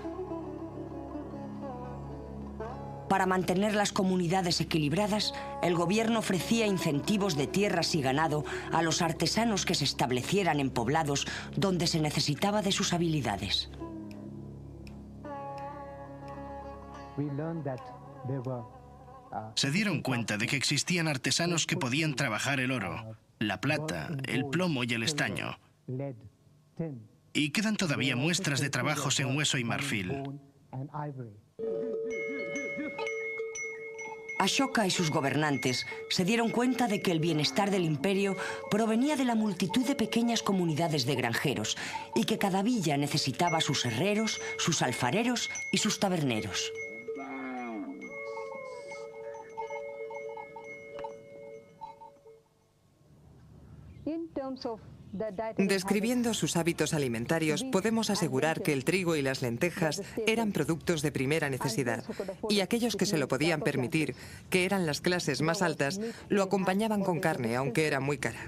Para mantener las comunidades equilibradas, el gobierno ofrecía incentivos de tierras y ganado a los artesanos que se establecieran en poblados donde se necesitaba de sus habilidades. Se dieron cuenta de que existían artesanos que podían trabajar el oro, la plata, el plomo y el estaño. Y quedan todavía muestras de trabajos en hueso y marfil. Ashoka y sus gobernantes se dieron cuenta de que el bienestar del imperio provenía de la multitud de pequeñas comunidades de granjeros y que cada villa necesitaba sus herreros, sus alfareros y sus taberneros. Describiendo sus hábitos alimentarios, podemos asegurar que el trigo y las lentejas eran productos de primera necesidad, y aquellos que se lo podían permitir, que eran las clases más altas, lo acompañaban con carne, aunque era muy cara.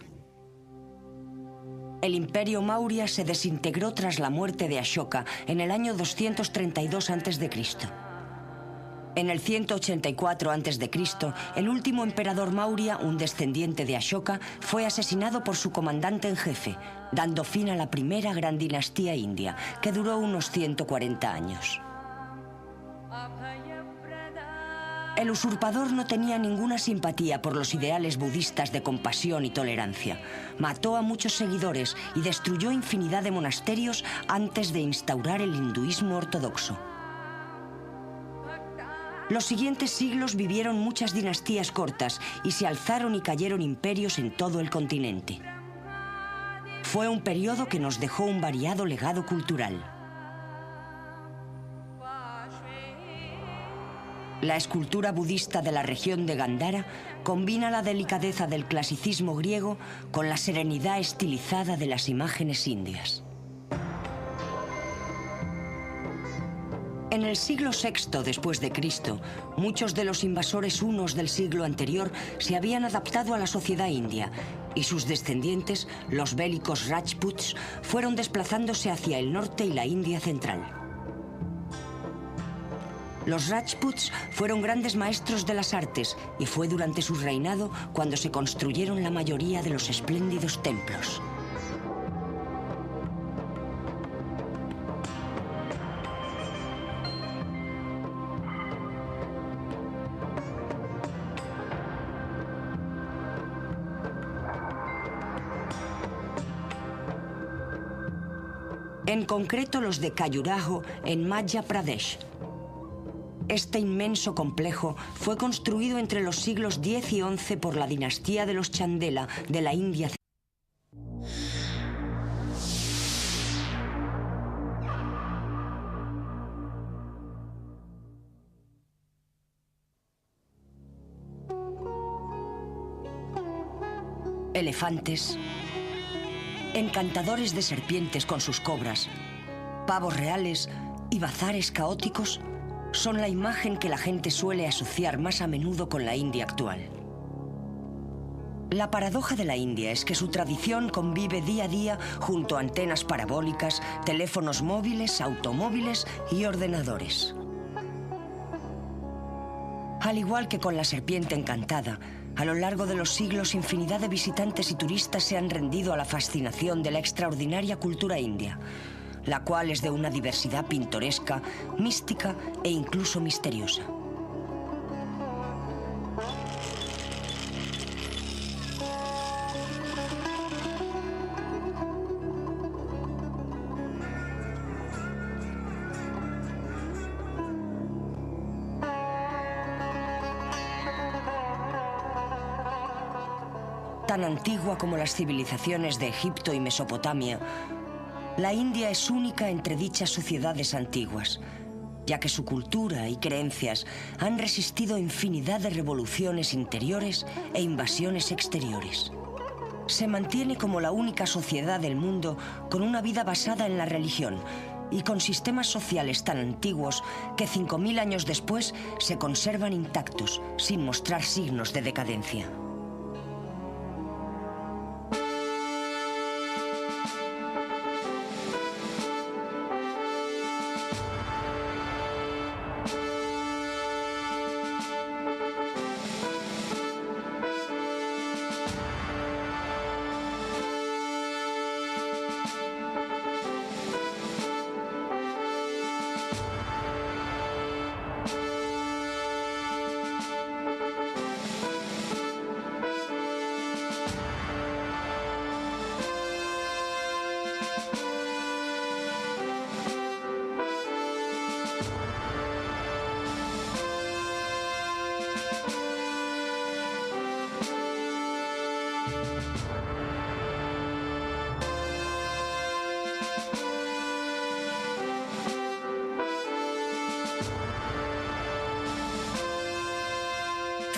El imperio Maurya se desintegró tras la muerte de Ashoka en el año 232 a.C. En el 184 a.C., el último emperador Maurya, un descendiente de Ashoka, fue asesinado por su comandante en jefe, dando fin a la primera gran dinastía india, que duró unos 140 años. El usurpador no tenía ninguna simpatía por los ideales budistas de compasión y tolerancia. Mató a muchos seguidores y destruyó infinidad de monasterios antes de instaurar el hinduismo ortodoxo. Los siguientes siglos vivieron muchas dinastías cortas y se alzaron y cayeron imperios en todo el continente. Fue un periodo que nos dejó un variado legado cultural. La escultura budista de la región de Gandhara combina la delicadeza del clasicismo griego con la serenidad estilizada de las imágenes indias. En el siglo VI después de Cristo, muchos de los invasores hunos del siglo anterior se habían adaptado a la sociedad india y sus descendientes, los bélicos Rajputs, fueron desplazándose hacia el norte y la India central. Los Rajputs fueron grandes maestros de las artes y fue durante su reinado cuando se construyeron la mayoría de los espléndidos templos. En concreto los de Khajuraho en Madhya Pradesh. Este inmenso complejo fue construido entre los siglos X y XI por la dinastía de los Chandela de la India. Elefantes, encantadores de serpientes con sus cobras, pavos reales y bazares caóticos son la imagen que la gente suele asociar más a menudo con la India actual. La paradoja de la India es que su tradición convive día a día junto a antenas parabólicas, teléfonos móviles, automóviles y ordenadores. Al igual que con la serpiente encantada, a lo largo de los siglos, infinidad de visitantes y turistas se han rendido a la fascinación de la extraordinaria cultura india, la cual es de una diversidad pintoresca, mística e incluso misteriosa. Tan antigua como las civilizaciones de Egipto y Mesopotamia, la India es única entre dichas sociedades antiguas, ya que su cultura y creencias han resistido infinidad de revoluciones interiores e invasiones exteriores. Se mantiene como la única sociedad del mundo con una vida basada en la religión y con sistemas sociales tan antiguos que 5000 años después se conservan intactos, sin mostrar signos de decadencia.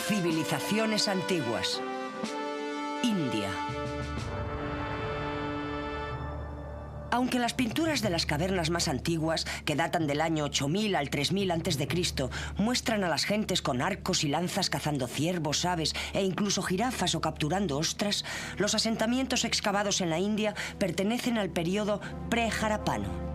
Civilizaciones antiguas. India. Aunque las pinturas de las cavernas más antiguas, que datan del año 8000 al 3000 a.C., muestran a las gentes con arcos y lanzas cazando ciervos, aves e incluso jirafas o capturando ostras, los asentamientos excavados en la India pertenecen al periodo pre-Harapano.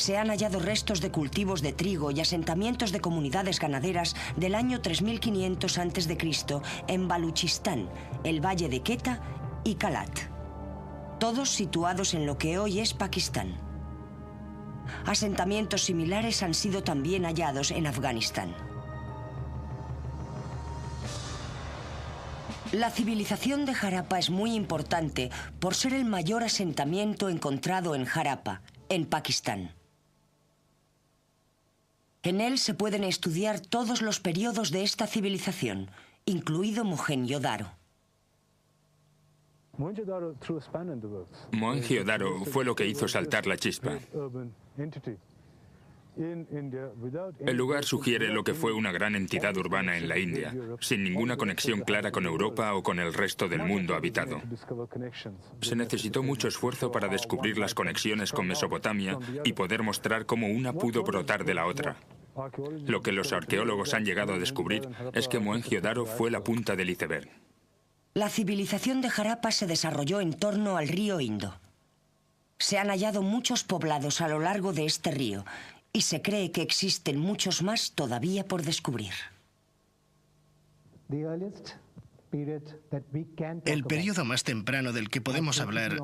Se han hallado restos de cultivos de trigo y asentamientos de comunidades ganaderas del año 3500 a.C. en Baluchistán, el valle de Quetta y Kalat, todos situados en lo que hoy es Pakistán. Asentamientos similares han sido también hallados en Afganistán. La civilización de Harappa es muy importante por ser el mayor asentamiento encontrado en Harappa, en Pakistán. En él se pueden estudiar todos los periodos de esta civilización, incluido Mohenjo-Daro. Mohenjo-Daro fue lo que hizo saltar la chispa. El lugar sugiere lo que fue una gran entidad urbana en la India, sin ninguna conexión clara con Europa o con el resto del mundo habitado. Se necesitó mucho esfuerzo para descubrir las conexiones con Mesopotamia y poder mostrar cómo una pudo brotar de la otra. Lo que los arqueólogos han llegado a descubrir es que Mohenjo-Daro fue la punta del iceberg. La civilización de Harappa se desarrolló en torno al río Indo. Se han hallado muchos poblados a lo largo de este río y se cree que existen muchos más todavía por descubrir. El periodo más temprano del que podemos hablar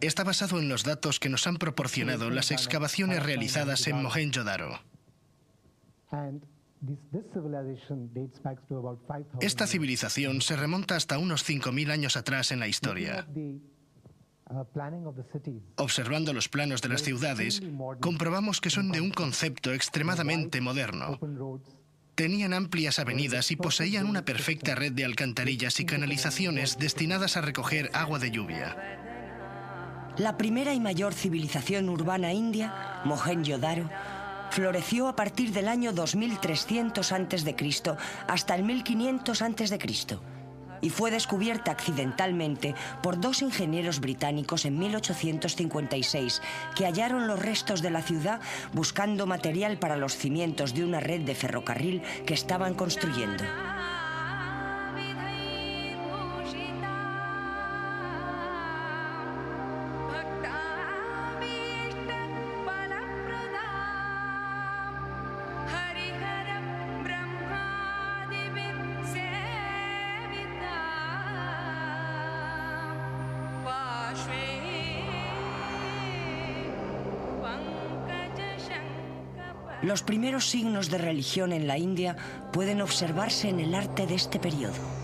está basado en los datos que nos han proporcionado las excavaciones realizadas en Mohenjo-Daro. Esta civilización se remonta hasta unos 5000 años atrás en la historia. Observando los planos de las ciudades, comprobamos que son de un concepto extremadamente moderno. Tenían amplias avenidas y poseían una perfecta red de alcantarillas y canalizaciones destinadas a recoger agua de lluvia. La primera y mayor civilización urbana india, Mohenjo-Daro, floreció a partir del año 2300 a.C. hasta el 1500 a.C. y fue descubierta accidentalmente por dos ingenieros británicos en 1856 que hallaron los restos de la ciudad buscando material para los cimientos de una red de ferrocarril que estaban construyendo. Los primeros signos de religión en la India pueden observarse en el arte de este periodo.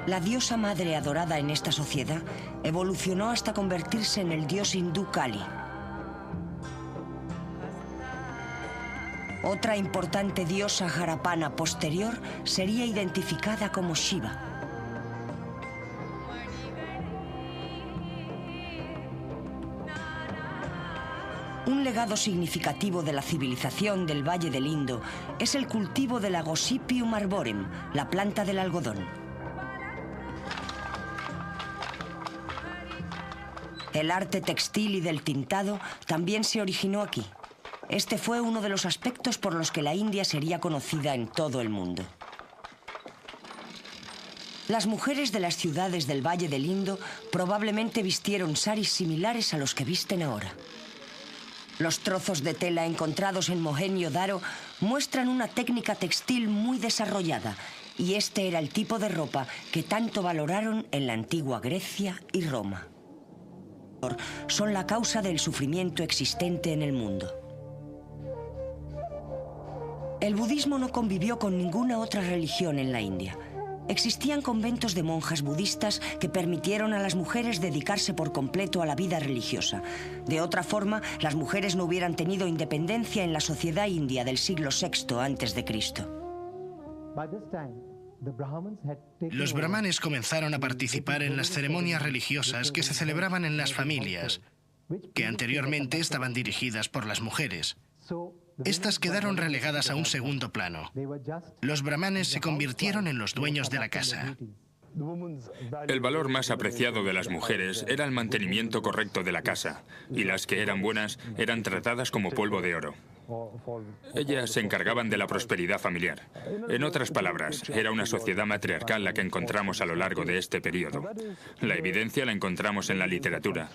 La diosa madre adorada en esta sociedad evolucionó hasta convertirse en el dios hindú Kali. Otra importante diosa harapana posterior sería identificada como Shiva. Un legado significativo de la civilización del Valle del Indo es el cultivo de la Gossypium arborem, la planta del algodón. El arte textil y del tintado también se originó aquí. Este fue uno de los aspectos por los que la India sería conocida en todo el mundo. Las mujeres de las ciudades del Valle del Indo probablemente vistieron saris similares a los que visten ahora. Los trozos de tela encontrados en Mohenjo-Daro muestran una técnica textil muy desarrollada, y este era el tipo de ropa que tanto valoraron en la antigua Grecia y Roma. Son la causa del sufrimiento existente en el mundo. El budismo no convivió con ninguna otra religión en la India. Existían conventos de monjas budistas que permitieron a las mujeres dedicarse por completo a la vida religiosa. De otra forma, las mujeres no hubieran tenido independencia en la sociedad india del siglo VI a.C. Los brahmanes comenzaron a participar en las ceremonias religiosas que se celebraban en las familias, que anteriormente estaban dirigidas por las mujeres. Estas quedaron relegadas a un segundo plano. Los brahmanes se convirtieron en los dueños de la casa. El valor más apreciado de las mujeres era el mantenimiento correcto de la casa, y las que eran buenas eran tratadas como polvo de oro. Ellas se encargaban de la prosperidad familiar. En otras palabras, era una sociedad matriarcal la que encontramos a lo largo de este periodo. La evidencia la encontramos en la literatura.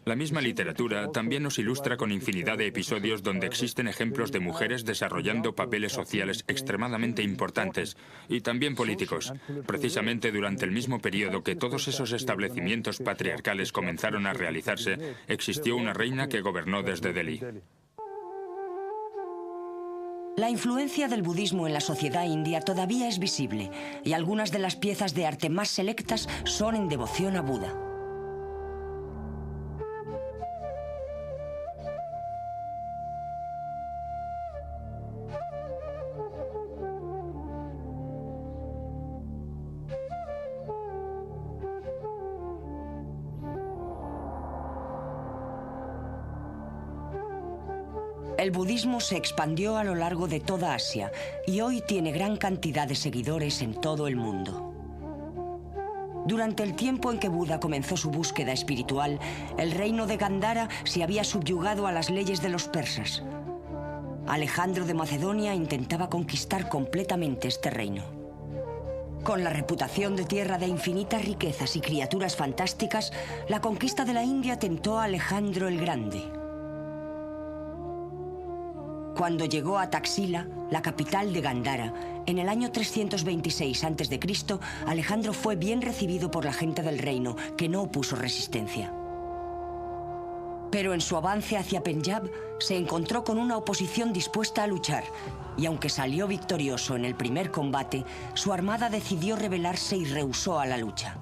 La misma literatura también nos ilustra con infinidad de episodios donde existen ejemplos de mujeres desarrollando papeles sociales extremadamente importantes y también políticos. Precisamente durante el mismo periodo que todos esos establecimientos patriarcales comenzaron a realizarse, existió una reina que gobernó desde Delhi. La influencia del budismo en la sociedad india todavía es visible, y algunas de las piezas de arte más selectas son en devoción a Buda. El budismo se expandió a lo largo de toda Asia y hoy tiene gran cantidad de seguidores en todo el mundo. Durante el tiempo en que Buda comenzó su búsqueda espiritual, el reino de Gandhara se había subyugado a las leyes de los persas. Alejandro de Macedonia intentaba conquistar completamente este reino. Con la reputación de tierra de infinitas riquezas y criaturas fantásticas, la conquista de la India tentó a Alejandro el Grande. Cuando llegó a Taxila, la capital de Gandhara, en el año 326 a.C., Alejandro fue bien recibido por la gente del reino, que no opuso resistencia. Pero en su avance hacia Penyab, se encontró con una oposición dispuesta a luchar, y aunque salió victorioso en el primer combate, su armada decidió rebelarse y rehusó a la lucha.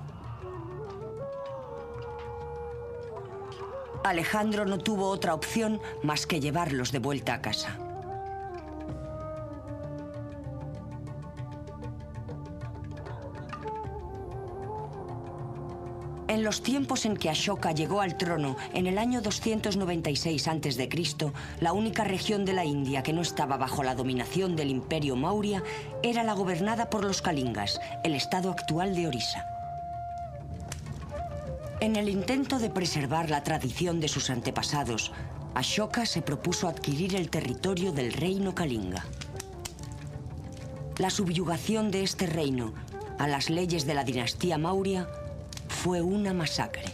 Alejandro no tuvo otra opción más que llevarlos de vuelta a casa. En los tiempos en que Ashoka llegó al trono, en el año 296 a.C., la única región de la India que no estaba bajo la dominación del Imperio Maurya era la gobernada por los Kalingas, el estado actual de Orissa. En el intento de preservar la tradición de sus antepasados, Ashoka se propuso adquirir el territorio del reino Kalinga. La subyugación de este reino a las leyes de la dinastía Maurya fue una masacre.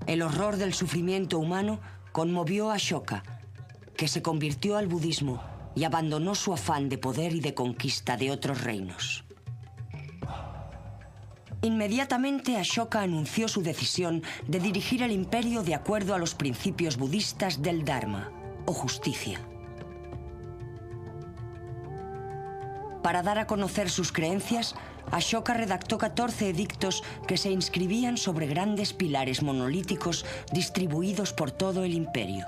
El horror del sufrimiento humano conmovió a Ashoka, que se convirtió al budismo y abandonó su afán de poder y de conquista de otros reinos. Inmediatamente Ashoka anunció su decisión de dirigir el imperio de acuerdo a los principios budistas del Dharma, o justicia. Para dar a conocer sus creencias, Ashoka redactó 14 edictos que se inscribían sobre grandes pilares monolíticos distribuidos por todo el imperio.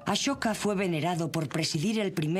Ashoka fue venerado por presidir el primer